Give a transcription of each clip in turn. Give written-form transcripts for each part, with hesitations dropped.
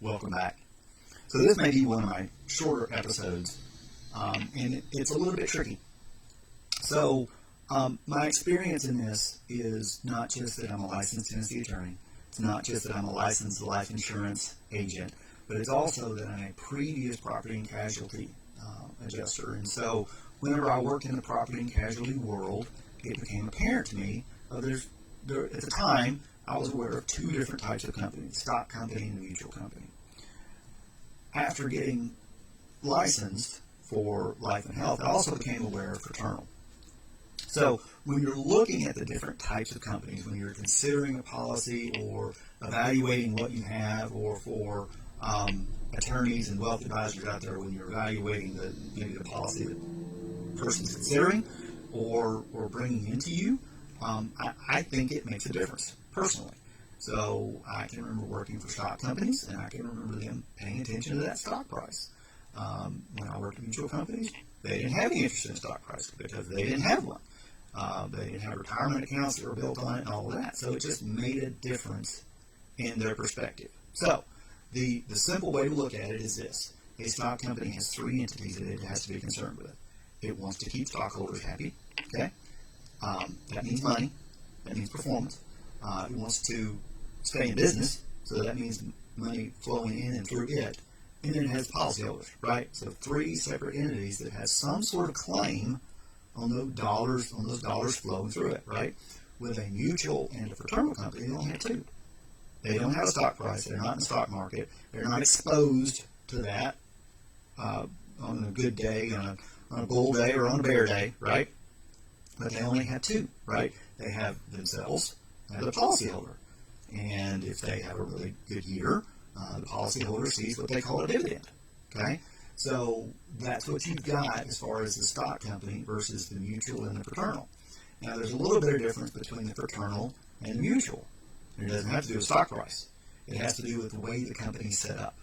welcome back. So this may be one of my shorter episodes, and it's a little bit tricky. So my experience in this is not just that I'm a licensed Tennessee attorney. It's not just that I'm a licensed life insurance agent, but it's also that I'm a previous property and casualty adjuster. And so whenever I worked in the property and casualty world, it became apparent to me at the time I was aware of two different types of companies, stock company and mutual company. After getting licensed for life and health, I also became aware of fraternal. So when you're looking at the different types of companies, when you're considering a policy or evaluating what you have, or for attorneys and wealth advisors out there, when you're evaluating maybe the policy that the person's considering or bringing into you, I think it makes a difference personally. So I can remember working for stock companies, and I can remember them paying attention to that stock price. When I worked at mutual companies, they didn't have any interest in stock price because they didn't have one. They didn't have retirement accounts that were built on it and all of that. So it just made a difference in their perspective. So the simple way to look at it is this. A stock company has three entities that it has to be concerned with. It wants to keep stockholders happy. Okay? That means money. That means performance. It wants to stay in business, so that means money flowing in and through it. And then it has policyholders, right? So three separate entities that has some sort of claim on those dollars flowing through it, right? With a mutual and a fraternal company, they only have two. They don't have a stock price. They're not in the stock market. They're not exposed to that on a good day, on a bull day, or on a bear day, right? But they only have two, right? They have themselves and the policyholder. And if they have a really good year, the policyholder sees what they call a dividend, okay? So that's what you've got as far as the stock company versus the mutual and the fraternal. Now, there's a little bit of difference between the fraternal and the mutual. It doesn't have to do with stock price. It has to do with the way the company's set up.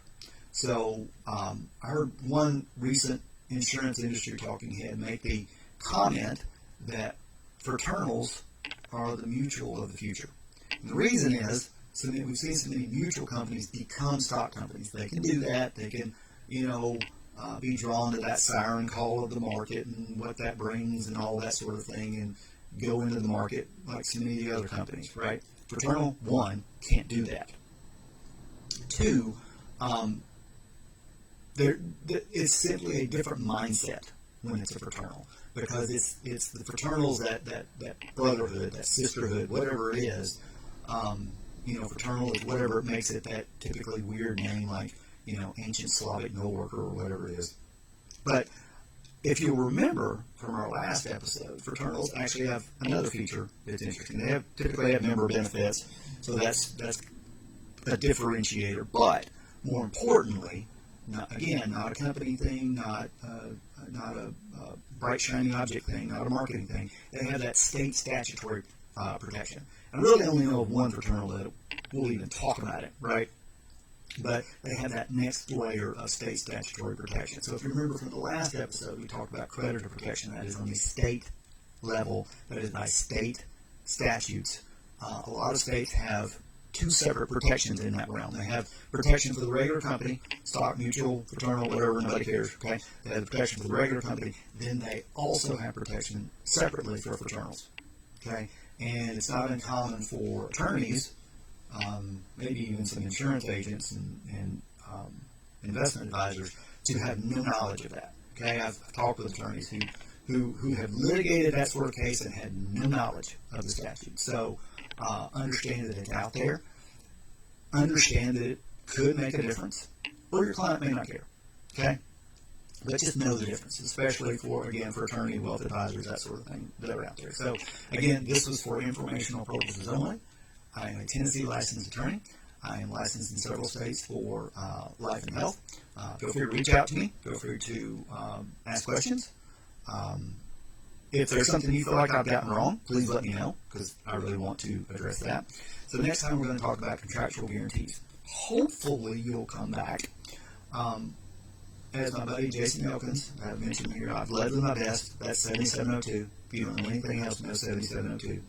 So I heard one recent insurance industry talking head make the comment that fraternals are the mutual of the future. And the reason is, we've seen so many mutual companies become stock companies. They can do that. They can, be drawn to that siren call of the market and what that brings and all that sort of thing, and go into the market like so many of the other companies, right? Fraternal, one, can't do that. Two, it's simply a different mindset when it's a fraternal, because it's the fraternals, that brotherhood, that sisterhood, whatever it is. Fraternal is whatever makes it that typically weird name, like ancient Slavic mill worker or whatever it is. But if you remember from our last episode, fraternals actually have another feature that's interesting. They typically have member benefits, so that's a differentiator. But more importantly, not a company thing, not a bright shiny object thing, not a marketing thing. They have that state statutory protection. I really only know of one fraternal that will even talk about it, right? But they have that next layer of state statutory protection. So if you remember from the last episode, we talked about creditor protection. That is on the state level. That is by state statutes. A lot of states have two separate protections in that realm. They have protection for the regular company, stock, mutual, fraternal, whatever, nobody cares, okay? They have protection for the regular company. Then they also have protection separately for fraternals, okay? And it's not uncommon for attorneys, maybe even some insurance agents and investment advisors, to have no knowledge of that. Okay, I've talked with attorneys who have litigated that sort of case and had no knowledge of the statute. So understand that it's out there. Understand that it could make a difference, or your client may not care. Okay, but just know the difference, especially for attorney, wealth advisors, that sort of thing that are out there. So again, this was for informational purposes only. I am a Tennessee licensed attorney. I am licensed in several states for life and health. Feel free to reach out to me. Feel free to ask questions. If there's something you feel like I've gotten wrong, please let me know, because I really want to address that. So next time we're going to talk about contractual guarantees. Hopefully you'll come back. As my buddy Jason Elkins, I've mentioned here, I've led with my best. That's 7702. If you don't know anything else, know 7702.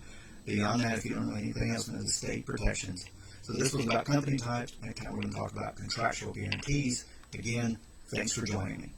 Beyond that, if you don't know anything else, know the state protections. So So this was about company types, and we're going to talk about contractual guarantees. Again, thanks for joining me.